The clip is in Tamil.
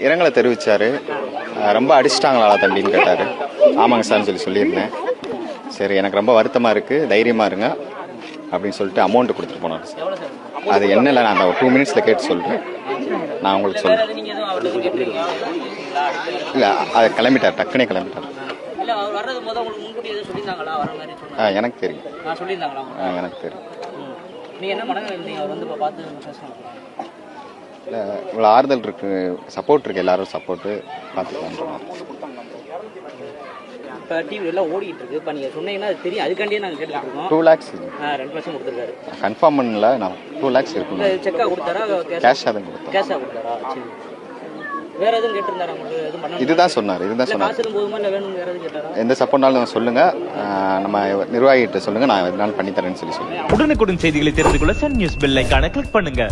இரங்கலை தெரிவித்தார். ரொம்ப அடிச்சிட்டாங்களா தம்பின்னு கேட்டார். ஆமாங்க சார்னு சொல்லியிருந்தேன். சரி, எனக்கு ரொம்ப வருத்தமாக இருக்குது, தைரியமாக இருங்க அப்படின்னு சொல்லிட்டு அமௌண்ட்டு கொடுத்துட்டு போனார் சார். அது என்ன இல்லை, நான் அந்த 2 மினிட்ஸில் கேட்டு சொல்கிறேன், நான் உங்களுக்கு சொல்கிறேன். இல்லை, அதை கிளம்பிட்டார், டக்குனே கிளம்பிட்டார். எனக்கு தெரியும், எனக்கு தெரியும். இல்லை, இவ்வளோ ஆறுதல் இருக்குது, சப்போர்ட் இருக்குது, எல்லாரும் சப்போர்ட்டு பார்த்துக்கலாம். இப்போ டிவி எல்லாம் ஓடிட்டு இருக்கு. இப்போ நீங்கள் சொன்னீங்கன்னா அது தெரியும், அதுக்காண்டியே நாங்கள் கேட்டுருக்கோம். 2 lakhs 2% கொடுத்துருக்காரு. கன்ஃபார்ம் பண்ணல, நான் 2 lakhs இருக்கும். செக்காக கொடுத்தாரா, கேஷாக தான் கொடுத்தாரு. கேஷாக கொடுத்தாரா? சரி. வேற எதுவும் கேட்டிருந்தாரா உங்களுக்கு? எதுவும் பண்ண இதுதான் சொன்னார், இதுதான் சொன்னார். காசு போதுமா இல்லை வேணும் வேற எதுவும் கேட்டாரா? எந்த சப்போர்ட்னாலும் சொல்லுங்கள், நம்ம நிர்வாகிகிட்ட சொல்லுங்கள், நான் எதனாலும் பண்ணித்தரேன்னு சொல்லுங்கள். உடனுக்குடன் செய்திகளை தெரிந்து கொள்ள சன் நியூஸ் பெல் ஐகானை கிளிக் பண்ணுங்க.